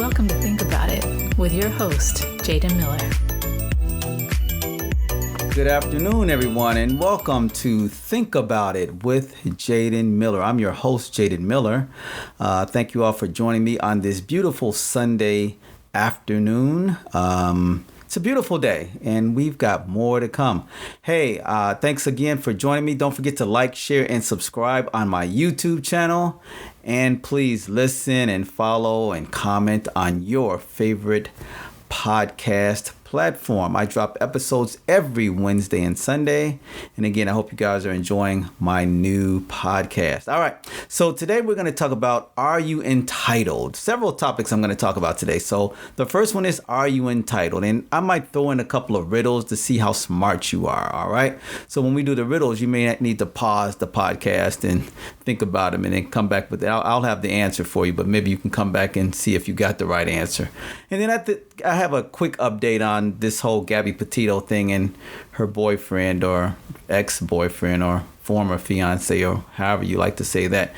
Welcome to Think About It with your host, Jaden Miller. Good afternoon, everyone, and welcome to Think About It with Jaden Miller. I'm your host, Jaden Miller. Thank you all for joining me on this beautiful Sunday afternoon. It's a beautiful day, and we've got more to come. Hey, thanks again for joining me. Don't forget to like, share, and subscribe on my YouTube channel. And please listen and follow and comment on your favorite podcast platform. I drop episodes every Wednesday and Sunday. And again, I hope you guys are enjoying my new podcast. All right. So today we're going to talk about, are you entitled? Several topics I'm going to talk about today. So the first one is, are you entitled? And I might throw in a couple of riddles to see how smart you are. All right. So when we do the riddles, you may need to pause the podcast and think about them and then come back with it. I'll have the answer for you, but maybe you can come back and see if you got the right answer. And then I have a quick update on this whole Gabby Petito thing and her boyfriend or ex-boyfriend or former fiance, or however you like to say that,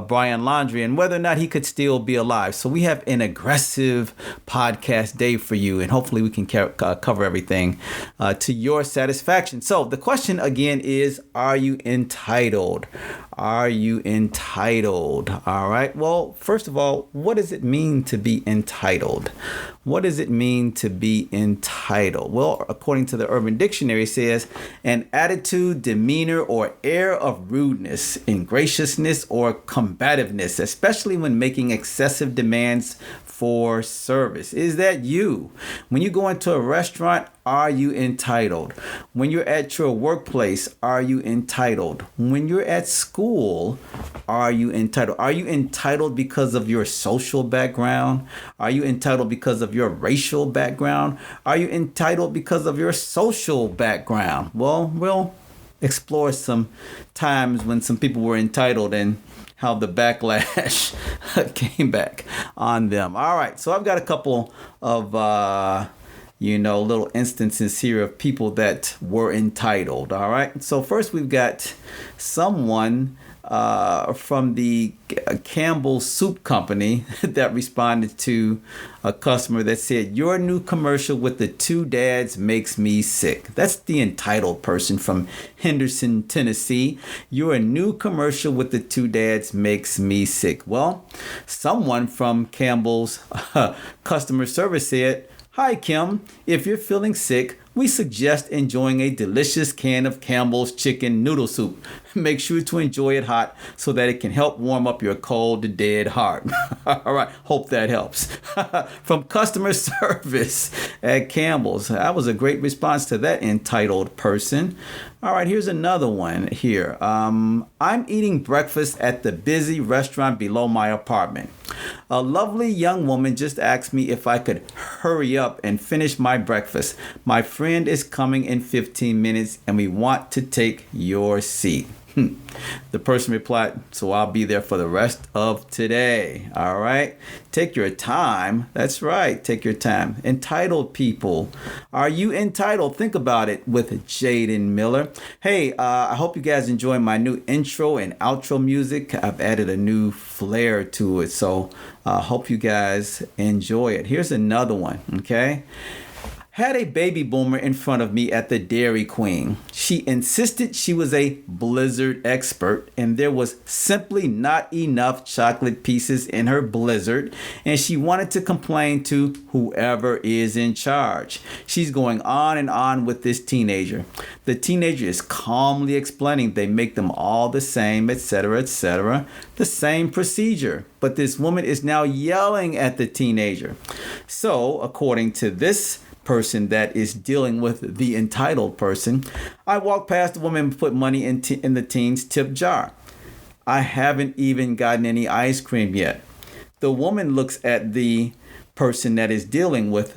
Brian Laundrie, and whether or not he could still be alive. So we have an aggressive podcast day for you, and hopefully we can cover everything to your satisfaction. So the question again is, are you entitled? Are you entitled? All right. Well, first of all, what does it mean to be entitled? What does it mean to be entitled? Well, according to the Urban Dictionary, it says an attitude, demeanor, or air of rudeness, ingraciousness, or combativeness, especially when making excessive demands for service. Is that you? When you go into a restaurant, are you entitled? When you're at your workplace, are you entitled? When you're at school, are you entitled? Are you entitled because of your social background? Are you entitled because of your racial background? Are you entitled because of your social background? Well, we'll explore some times when some people were entitled and how the backlash came back on them. All right, so I've got a couple of little instances here of people that were entitled. All right, so first we've got someone from the Campbell Soup Company that responded to a customer that said, "Your new commercial with the two dads makes me sick." That's the entitled person from Henderson, Tennessee. "Your new commercial with the two dads makes me sick." Well, someone from Campbell's customer service said, "Hi, Kim. If you're feeling sick, we suggest enjoying a delicious can of Campbell's chicken noodle soup. Make sure to enjoy it hot so that it can help warm up your cold, dead heart." All right. Hope that helps. From customer service at Campbell's. That was a great response to that entitled person. All right. Here's another one here. I'm eating breakfast at the busy restaurant below my apartment. A lovely young woman just asked me if I could hurry up and finish my breakfast. My friend is coming in 15 minutes and we want to take your seat. The person replied, "So I'll be there for the rest of today." All right. Take your time. That's right. Take your time. Entitled people. Are you entitled? Think about it with Jaden Miller. Hey, I hope you guys enjoy my new intro and outro music. I've added a new flair to it. So I hope you guys enjoy it. Here's another one. Okay. Had a baby boomer in front of me at the Dairy Queen. She insisted she was a Blizzard expert and there was simply not enough chocolate pieces in her Blizzard, and she wanted to complain to whoever is in charge. She's going on and on with this teenager. The teenager is calmly explaining they make them all the same, etc., etc., the same procedure. But this woman is now yelling at the teenager. So, according to this person that is dealing with the entitled person, I walked past the woman and put money in the teen's tip jar. I haven't even gotten any ice cream yet. The woman looks at the person that is dealing with,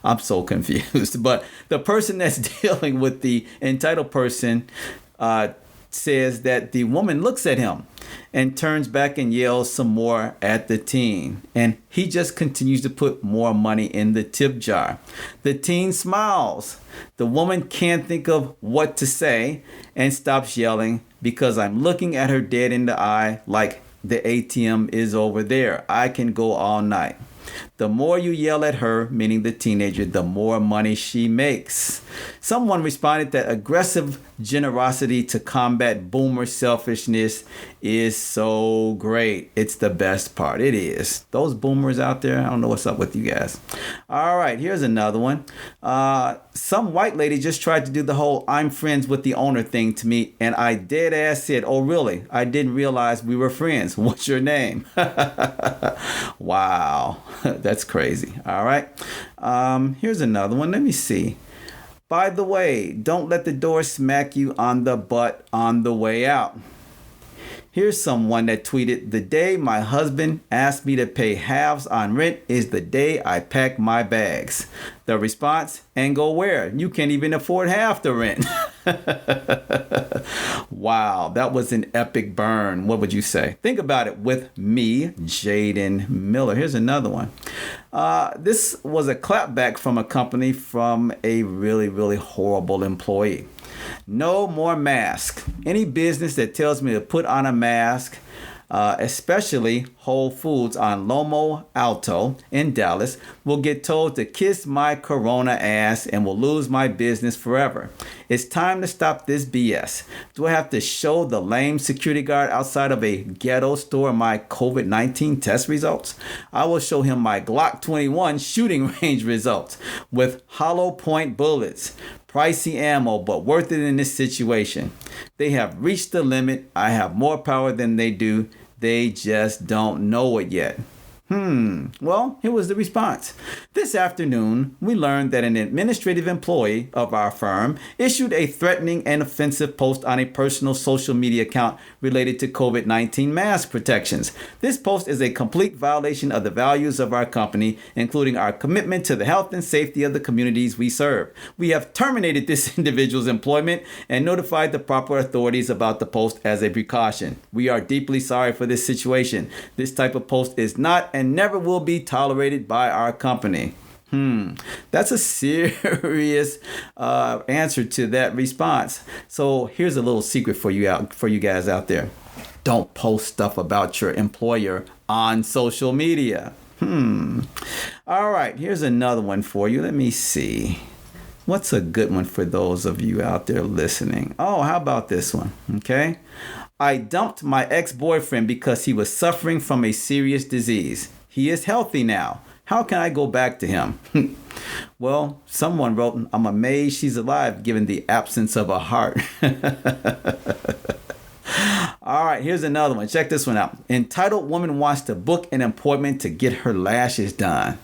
I'm so confused, but the person that's dealing with the entitled person says that the woman looks at him and turns back and yells some more at the teen. And he just continues to put more money in the tip jar. The teen smiles. The woman can't think of what to say and stops yelling because I'm looking at her dead in the eye like the ATM is over there. I can go all night. The more you yell at her, meaning the teenager, the more money she makes. Someone responded that aggressive generosity to combat boomer selfishness is so great. It's the best part. It is. Those boomers out there, I don't know what's up with you guys. All right, here's another one. Some white lady just tried to do the whole I'm friends with the owner thing to me, and I dead ass said, oh really? I didn't realize we were friends. What's your name? Wow, that's crazy. All right, here's another one. Let me see. By the way, don't let the door smack you on the butt on the way out. Here's someone that tweeted, the day my husband asked me to pay halves on rent is the day I pack my bags. The response, and go where? You can't even afford half the rent. Wow, that was an epic burn. What would you say? Think about it with me, Jaden Miller. Here's another one. This was a clapback from a company from a really, really horrible employee. No more masks. Any business that tells me to put on a mask, especially Whole Foods on Lomo Alto in Dallas, will get told to kiss my corona ass and will lose my business forever. It's time to stop this BS. Do I have to show the lame security guard outside of a ghetto store my COVID-19 test results? I will show him my Glock 21 shooting range results with hollow point bullets. Pricey ammo, but worth it in this situation. They have reached the limit. I have more power than they do. They just don't know it yet. Well, here was the response. This afternoon, we learned that an administrative employee of our firm issued a threatening and offensive post on a personal social media account related to COVID-19 mask protections. This post is a complete violation of the values of our company, including our commitment to the health and safety of the communities we serve. We have terminated this individual's employment and notified the proper authorities about the post as a precaution. We are deeply sorry for this situation. This type of post is not and never will be tolerated by our company. That's a serious answer to that response. So here's a little secret for you guys out there. Don't post stuff about your employer on social media. All right, here's another one for you. Let me see. What's a good one for those of you out there listening? Oh, how about this one? Okay. I dumped my ex-boyfriend because he was suffering from a serious disease. He is healthy now. How can I go back to him? Well, someone wrote, I'm amazed she's alive given the absence of a heart. All right, here's another one. Check this one out. Entitled woman wants to book an appointment to get her lashes done.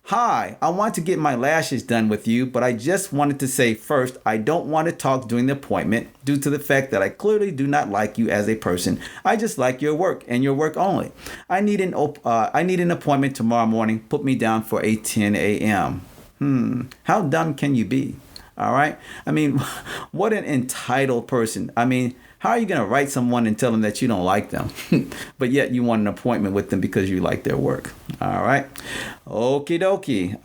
Hi, I want to get my lashes done with you, but I just wanted to say first, I don't want to talk during the appointment due to the fact that I clearly do not like you as a person. I just like your work and your work only. I need an appointment tomorrow morning. Put me down for 10 a.m. How dumb can you be? All right. I mean, what an entitled person. I mean, how are you going to write someone and tell them that you don't like them, but yet you want an appointment with them because you like their work? All right. Okie dokie.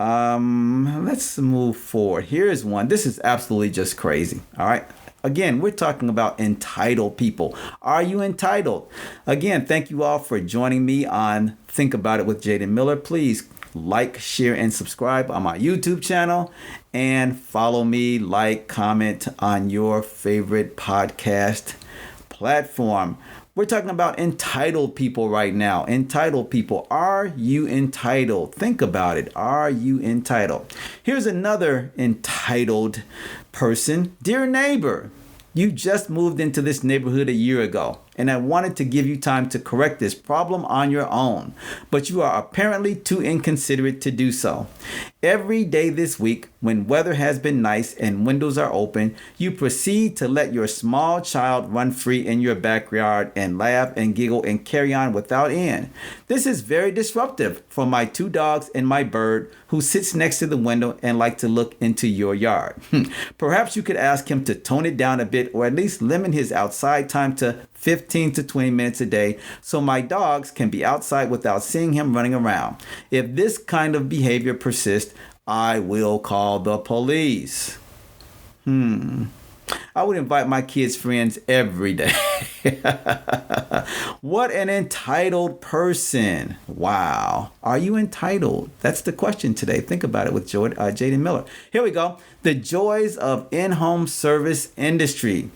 Let's move forward. Here's one. This is absolutely just crazy. All right. Again, we're talking about entitled people. Are you entitled? Again, thank you all for joining me on Think About It with Jaden Miller. Please like, share, and subscribe on my YouTube channel, and follow me, like, comment on your favorite podcast platform. We're talking about entitled people right now. Entitled people. Are you entitled? Think about it. Are you entitled? Here's another entitled person. Dear neighbor, you just moved into this neighborhood a year ago, and I wanted to give you time to correct this problem on your own, but you are apparently too inconsiderate to do so. Every day this week, when weather has been nice and windows are open, you proceed to let your small child run free in your backyard and laugh and giggle and carry on without end. This is very disruptive for my 2 dogs and my bird who sits next to the window and like to look into your yard. Perhaps you could ask him to tone it down a bit, or at least limit his outside time to 15 to 20 minutes a day so my dogs can be outside without seeing him running around. If this kind of behavior persists, I will call the police. I would invite my kids' friends every day. What an entitled person. Wow. Are you entitled? That's the question today. Think about it with Jaden Miller. Here we go. The joys of in-home service industry.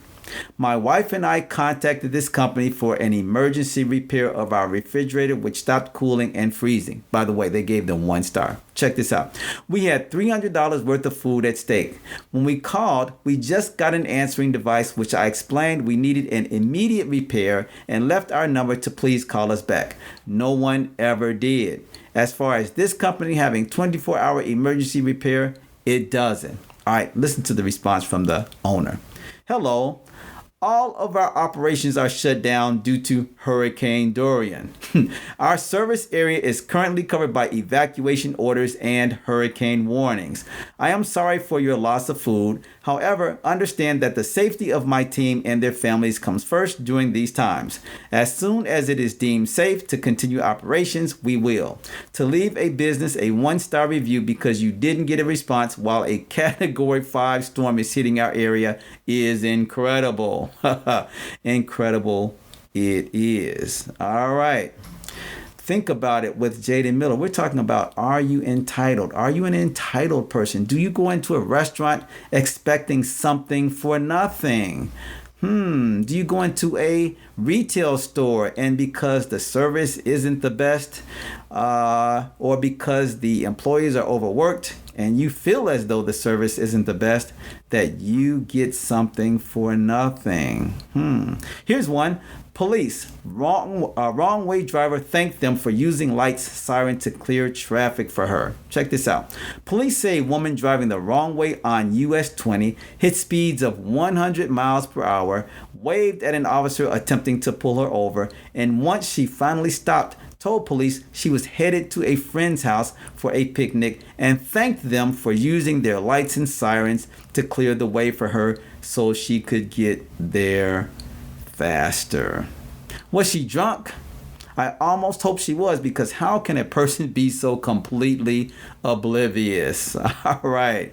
My wife and I contacted this company for an emergency repair of our refrigerator, which stopped cooling and freezing. By the way, they gave them 1 star. Check this out. We had $300 worth of food at stake. When we called, we just got an answering device, which I explained we needed an immediate repair and left our number to please call us back. No one ever did. As far as this company having 24-hour emergency repair, it doesn't. All right, listen to the response from the owner. Hello. All of our operations are shut down due to Hurricane Dorian. Our service area is currently covered by evacuation orders and hurricane warnings. I am sorry for your loss of food. However, understand that the safety of my team and their families comes first during these times. As soon as it is deemed safe to continue operations, we will. To leave a business a 1-star review because you didn't get a response while a Category 5 storm is hitting our area is incredible. Incredible it is. All right. Think about it with Jaden Miller. We're talking about, are you entitled? Are you an entitled person? Do you go into a restaurant expecting something for nothing? Do you go into a retail store and because the service isn't the best or because the employees are overworked and you feel as though the service isn't the best, that you get something for nothing? Here's one. Police, wrong way driver thanked them for using lights siren to clear traffic for her. Check this out. Police say a woman driving the wrong way on US 20 hit speeds of 100 miles per hour, waved at an officer attempting to pull her over, and once she finally stopped, told police she was headed to a friend's house for a picnic and thanked them for using their lights and sirens to clear the way for her so she could get there faster. Was she drunk? I almost hope she was, because how can a person be so completely oblivious? All right.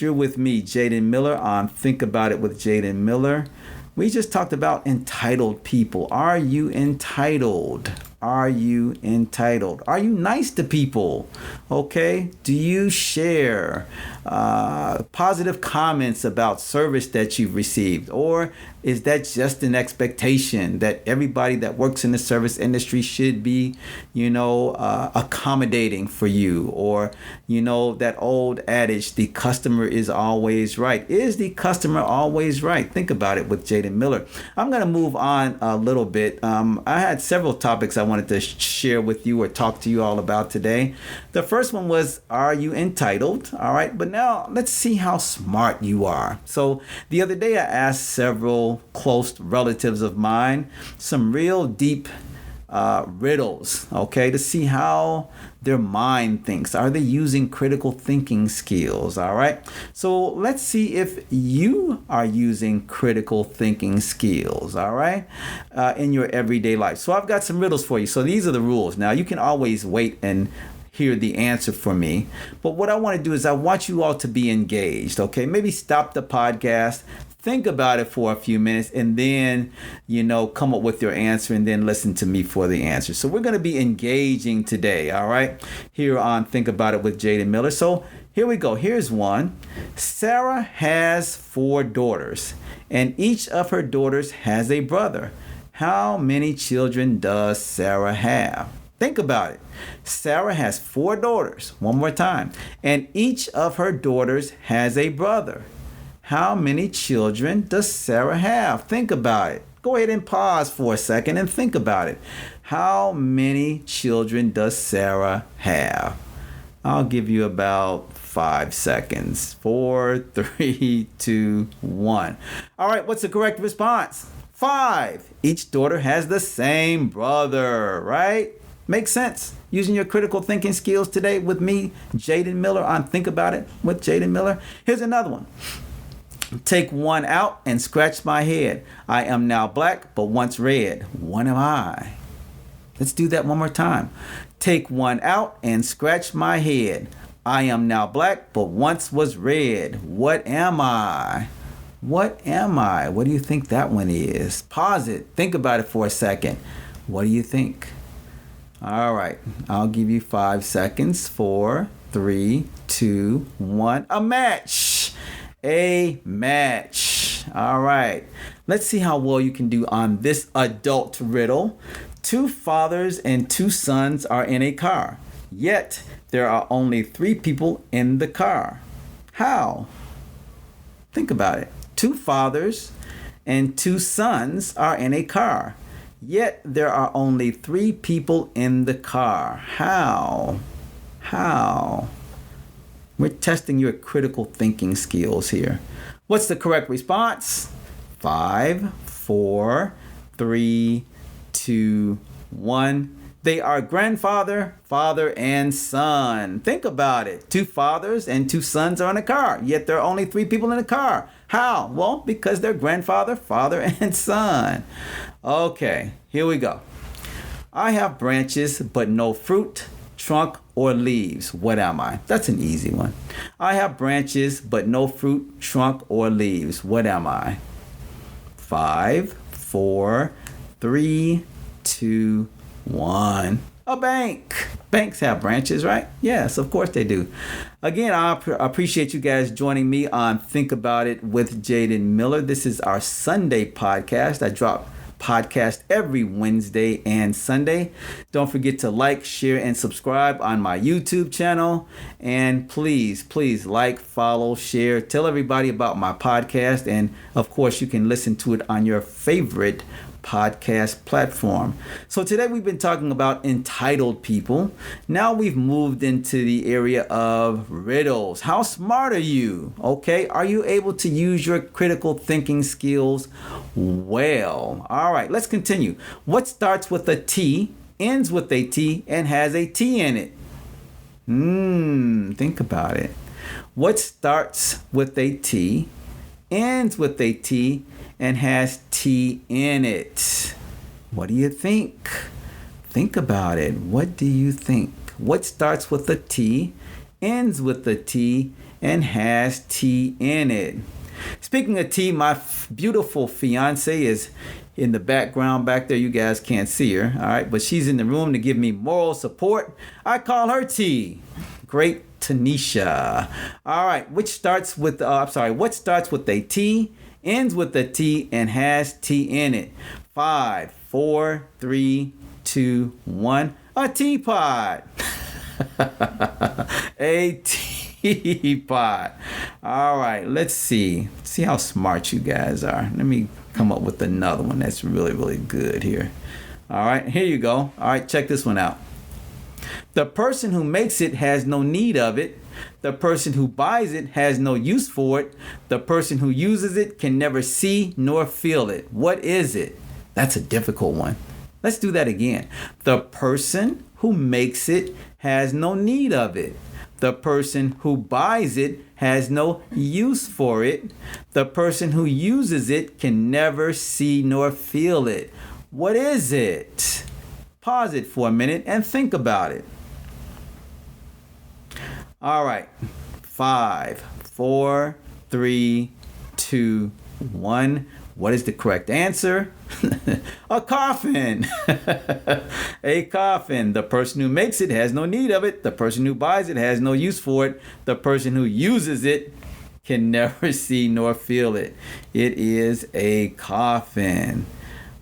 You're with me, Jaden Miller, on Think About It with Jaden Miller. We just talked about entitled people. Are you entitled? Are you entitled? Are you nice to people? Okay. Do you share positive comments about service that you've received? Or is that just an expectation that everybody that works in the service industry should be, accommodating for you? Or, that old adage, the customer is always right. Is the customer always right? Think about it with Jaden Miller. I'm going to move on a little bit. I had several topics I wanted to share with you or talk to you all about today. The first one was, are you entitled? All right. But now let's see how smart you are. So the other day I asked several close relatives of mine some real deep riddles, okay, to see how their mind thinks. Are they using critical thinking skills? All right. So let's see if you are using critical thinking skills, all right, in your everyday life. So I've got some riddles for you. So these are the rules. Now you can always wait and hear the answer from me. But what I want to do is I want you all to be engaged, okay? Maybe stop the podcast, think about it for a few minutes, and then, come up with your answer and then listen to me for the answer. So we're going to be engaging today, all right? Here on Think About It with Jaden Miller. So here we go. Here's one. Sarah has 4 daughters, and each of her daughters has a brother. How many children does Sarah have? Think about it. Sarah has 4 daughters. One more time. And each of her daughters has a brother. How many children does Sarah have? Think about it. Go ahead and pause for a second and think about it. How many children does Sarah have? I'll give you about 5 seconds. 4, 3, 2, 1. All right, what's the correct response? 5. Each daughter has the same brother, right? Makes sense? Using your critical thinking skills today with me, Jaden Miller, on Think About It with Jaden Miller. Here's another one. Take one out and scratch my head. I am now black, but once red. What am I? Let's do that one more time. Take one out and scratch my head. I am now black, but once was red. What am I? What am I? What do you think that one is? Pause it. Think about it for a second. What do you think? All right. I'll give you 5 seconds. 4, 3, 2, 1. A match. A match. All right. Let's see how well you can do on this adult riddle. 2 fathers and 2 sons are in a car, yet there are only 3 people in the car. How? Think about it. 2 fathers and 2 sons are in a car, yet there are only 3 people in the car. How? How? We're testing your critical thinking skills here. What's the correct response? 5, 4, 3, 2, 1. They are grandfather, father, and son. Think about it. 2 fathers and 2 sons are in a car, yet there are only 3 people in the car. How? Well, because they're grandfather, father, and son. Okay, here we go. I have branches, but no fruit, trunk, or leaves. What am I? That's an easy one. I have branches, but no fruit, trunk, or leaves. What am I? 5, 4, 3, 2, 1. A bank. Banks have branches, right? Yes, of course they do. Again, I appreciate you guys joining me on Think About It with Jaden Miller. This is our Sunday podcast. I drop podcast every Wednesday and Sunday. Don't forget to like, share, and subscribe on my YouTube channel. And please like, follow, share, tell everybody about my podcast. And of course, you can listen to it on your favorite podcast platform. So today we've been talking about entitled people. Now we've moved into the area of riddles. How smart are you? Okay, are you able to use your critical thinking skills well? All right, let's continue. What starts with a T, ends with a T, and has a T in it? Think about it. What starts with a T, ends with a T, and has T in it? What do you think? Think about it. What do you think? What starts with a T, ends with a T, and has T in it? Speaking of T, my beautiful fiance is in the background back there. You guys can't see her, all right? But she's in the room to give me moral support. I call her T. Great Tanisha. All right, what starts with a T, ends with a T, and has T in it? 5, 4, 3, 2, 1. A teapot. A teapot. All right, let's see how smart you guys are. Let me come up with another one that's really, really good here. All right, here you go. All right, check this one out. The person who makes it has no need of it. The person who buys it has no use for it. The person who uses it can never see nor feel it. What is it? That's a difficult one. Let's do that again. The person who makes it has no need of it. The person who buys it has no use for it. The person who uses it can never see nor feel it. What is it? Pause it for a minute and think about it. All right. 5, 4, 3, 2, 1. What is the correct answer? A coffin. A coffin. The person who makes it has no need of it. The person who buys it has no use for it. The person who uses it can never see nor feel it. It is a coffin.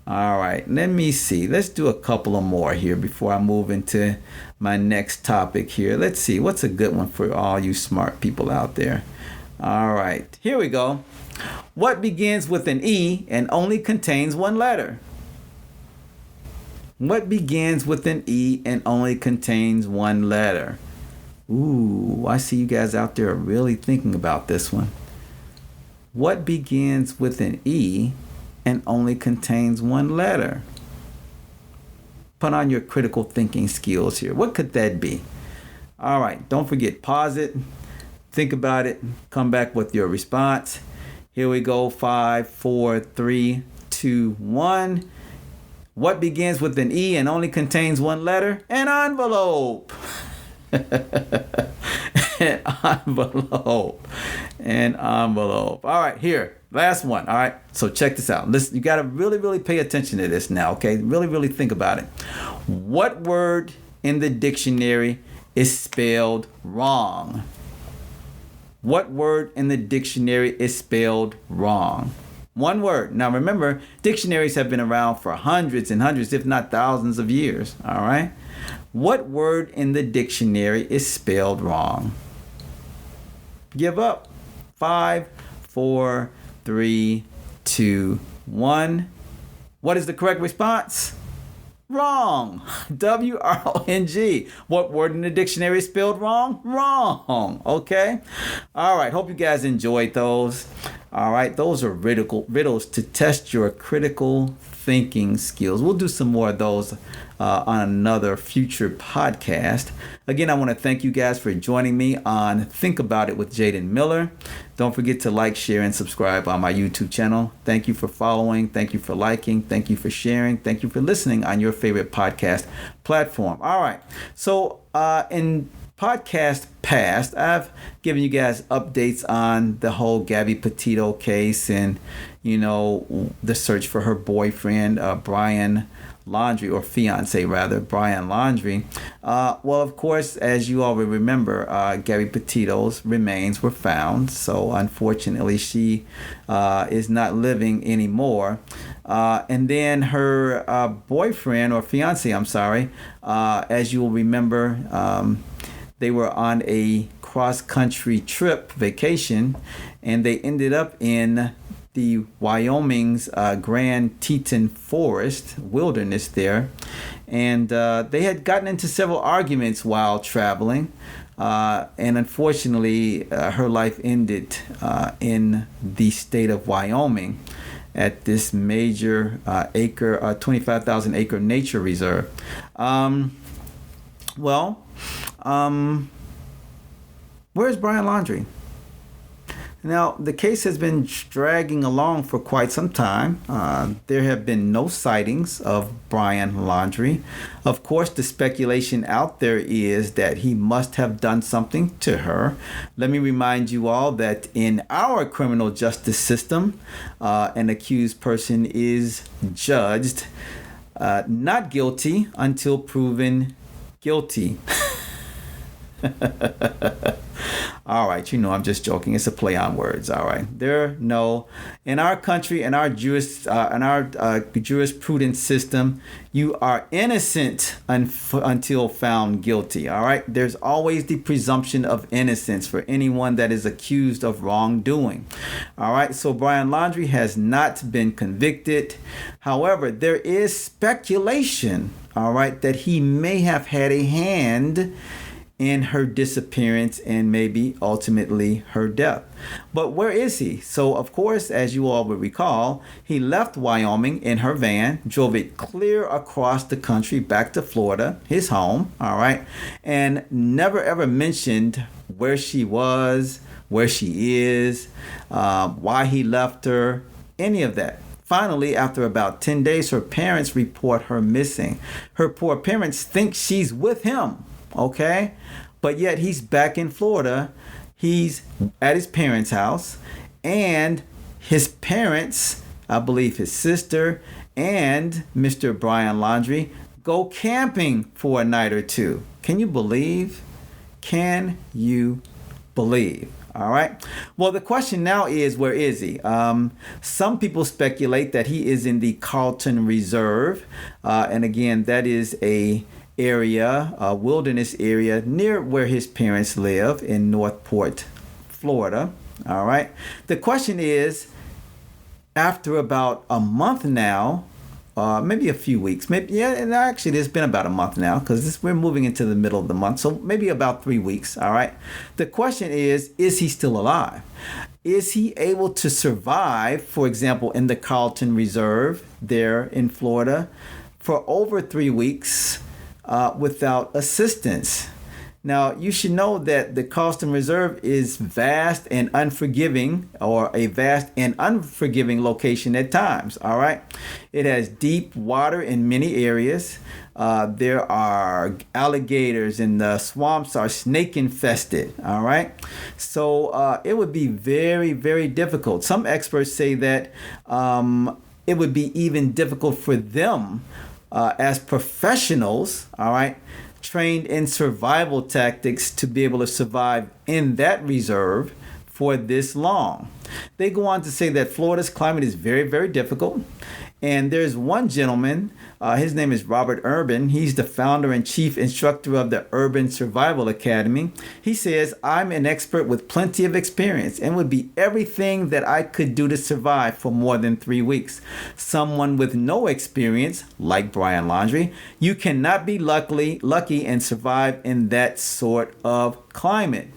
All right, let me see. Let's do a couple of more here before I move into my next topic here. Let's see. What's a good one for all you smart people out there? All right, here we go. What begins with an E and only contains 1 letter? What begins with an E and only contains 1 letter? Ooh, I see you guys out there really thinking about this one. What begins with an E and only contains 1 letter? Put on your critical thinking skills here. What could that be? All right, don't forget, pause it, think about it, come back with your response. Here we go. 5, 4, 3, 2, 1. What begins with an E and only contains 1 letter? An envelope. An envelope. An envelope. All right, here. Last one. All right. So check this out. Listen, you got to really, really pay attention to this now. Okay. Really, really think about it. What word in the dictionary is spelled wrong? What word in the dictionary is spelled wrong? One word. Now remember, dictionaries have been around for hundreds and hundreds, if not thousands of years. All right. What word in the dictionary is spelled wrong? Give up. 5, 4, 3, 2, 1. What is the correct response? Wrong. W-R-O-N-G. What word in the dictionary is spelled wrong? Wrong. Okay. All right. Hope you guys enjoyed those. All right. Those are riddles to test your critical thinking skills. We'll do some more of those on another future podcast. Again, I want to thank you guys for joining me on Think About It with Jaden Miller. Don't forget to like, share, and subscribe on my YouTube channel. Thank you for following. Thank you for liking. Thank you for sharing. Thank you for listening on your favorite podcast platform. All right. So in podcast past, I've given you guys updates on the whole Gabby Petito case and, the search for her boyfriend, Brian Laundrie, or fiance rather, Brian Laundrie. Well, of course, as you all will remember, Gabby Petito's remains were found. So unfortunately, she is not living anymore. And then her boyfriend, or fiance, I'm sorry, as you will remember, they were on a cross-country trip vacation, and they ended up in the Wyoming's Grand Teton Forest wilderness there. And they had gotten into several arguments while traveling. And unfortunately, her life ended in the state of Wyoming at this major 25,000 acre nature reserve. Where's Brian Laundrie? Now, the case has been dragging along for quite some time. There have been no sightings of Brian Laundrie. Of course, the speculation out there is that he must have done something to her. Let me remind you all that in our criminal justice system, an accused person is judged not guilty until proven guilty. All right, I'm just joking. It's a play on words. All right, in our country, in our jurisprudence system, you are innocent until found guilty. All right, there's always the presumption of innocence for anyone that is accused of wrongdoing. All right, so Brian Laundrie has not been convicted. However, there is speculation, all right, that he may have had a hand in her disappearance and maybe ultimately her death. But where is he? So, of course, as you all will recall, he left Wyoming in her van, drove it clear across the country back to Florida, his home, all right, and never ever mentioned where she was, where she is, why he left her, any of that. Finally, after about 10 days, her parents report her missing. Her poor parents think she's with him. Okay, but yet he's back in Florida. He's at his parents' house, and his parents, I believe his sister and Mr. Brian Laundrie, go camping for a night or two. Can you believe? Can you believe? All right. Well, the question now is, where is he? Some people speculate that he is in the Carlton Reserve. And again, that is a wilderness area near where his parents live in Northport, Florida. All right. The question is, after about a month now, maybe a few weeks, and actually there's been about a month now because we're moving into the middle of the month. So maybe about 3 weeks. All right. The question is he still alive? Is he able to survive, for example, in the Carlton Reserve there in Florida for over 3 weeks? Without assistance? Now, you should know that the Carlton Reserve is vast and unforgiving, or a vast and unforgiving location at times. All right. It has deep water in many areas. There are alligators, and the swamps are snake infested. All right. So it would be very, very difficult. Some experts say that it would be even difficult for them as professionals, all right, trained in survival tactics, to be able to survive in that reserve for this long. They go on to say that Florida's climate is very, very difficult. And there's one gentleman, his name is Robert Urban. He's the founder and chief instructor of the Urban Survival Academy. He says, "I'm an expert with plenty of experience and would be everything that I could do to survive for more than 3 weeks. Someone with no experience, like Brian Laundrie, you cannot be lucky and survive in that sort of climate."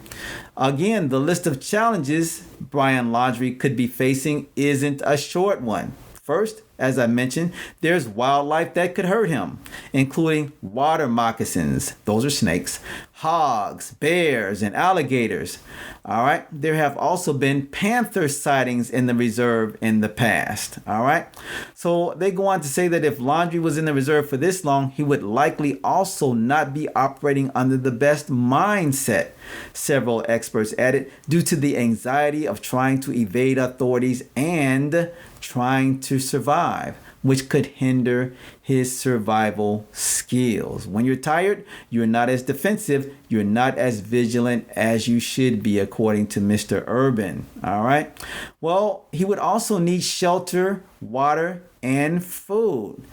Again, the list of challenges Brian Laundrie could be facing isn't a short one. First, as I mentioned, there's wildlife that could hurt him, including water moccasins, those are snakes, hogs, bears, and alligators. All right. There have also been panther sightings in the reserve in the past. All right. So they go on to say that if Laundrie was in the reserve for this long, he would likely also not be operating under the best mindset, several experts added, due to the anxiety of trying to evade authorities and trying to survive, which could hinder his survival skills. When you're tired, you're not as defensive, you're not as vigilant as you should be, according to Mr. Urban. All right. Well, he would also need shelter, water, and food.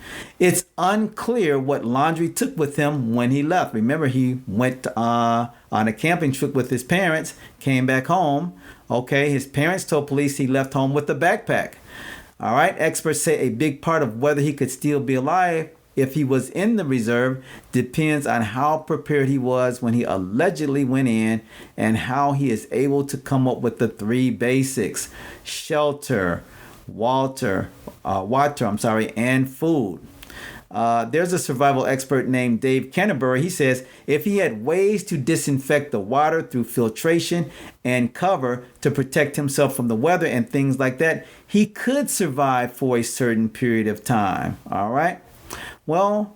It's unclear what Laundrie took with him when he left. Remember, he went on a camping trip with his parents, came back home. Okay, his parents told police he left home with a backpack. All right, experts say a big part of whether he could still be alive if he was in the reserve depends on how prepared he was when he allegedly went in, and how he is able to come up with the 3 basics: shelter, water, and food. There's a survival expert named Dave Canterbury. He says if he had ways to disinfect the water through filtration and cover to protect himself from the weather and things like that, he could survive for a certain period of time. All right. Well,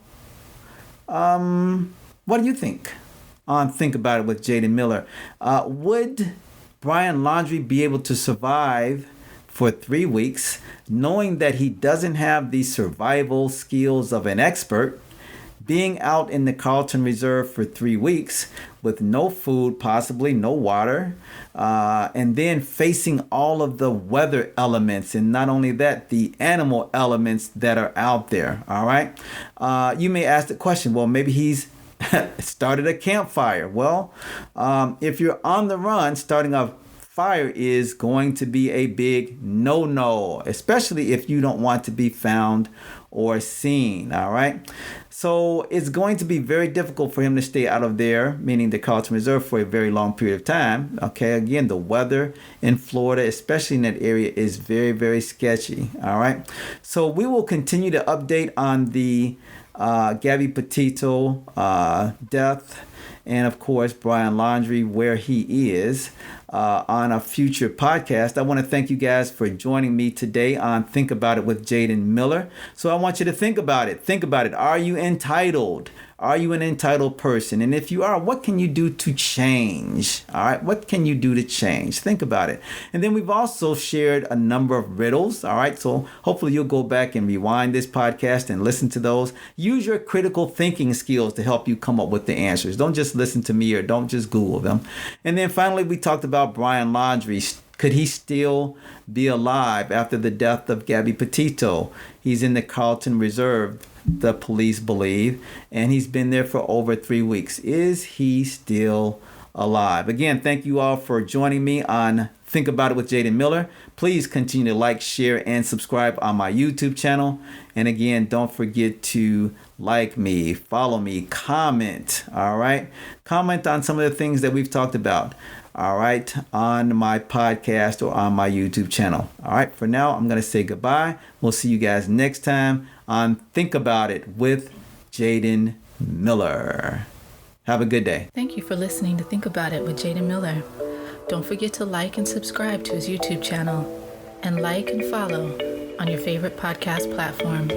what do you think on Think About It with Jaden Miller? Would Brian Laundrie be able to survive for 3 weeks, knowing that he doesn't have the survival skills of an expert, being out in the Carlton Reserve for 3 weeks with no food, possibly no water, and then facing all of the weather elements, and not only that, the animal elements that are out there? All right. You may ask the question, well, maybe he's started a campfire. Well, if you're on the run, starting a fire is going to be a big no-no, especially if you don't want to be found or seen. All right. So it's going to be very difficult for him to stay out of there, meaning the Carlton Reserve, for a very long period of time. Okay. Again, the weather in Florida, especially in that area, is very, very sketchy. All right. So we will continue to update on the Gabby Petito death, and of course Brian Laundrie, where he is, on a future podcast. I want to thank you guys for joining me today on Think About It with Jaden Miller. So I want you to think about it. Think about it. Are you entitled? Are you an entitled person? And if you are, what can you do to change? All right. What can you do to change? Think about it. And then we've also shared a number of riddles. All right. So hopefully you'll go back and rewind this podcast and listen to those. Use your critical thinking skills to help you come up with the answers. Don't just listen to me, or don't just Google them. And then finally, we talked about Brian Laundrie. Could he still be alive after the death of Gabby Petito? He's in the Carlton Reserve, the police believe, and he's been there for over 3 weeks. Is he still alive? Again, thank you all for joining me on Think About It with Jaden Miller. Please continue to like, share, and subscribe on my YouTube channel. And again, don't forget to like me, follow me, comment. All right. Comment on some of the things that we've talked about. All right, on my podcast or on my YouTube channel. All right, for now, I'm going to say goodbye. We'll see you guys next time on Think About It with Jaden Miller. Have a good day. Thank you for listening to Think About It with Jaden Miller. Don't forget to like and subscribe to his YouTube channel, and like and follow on your favorite podcast platform.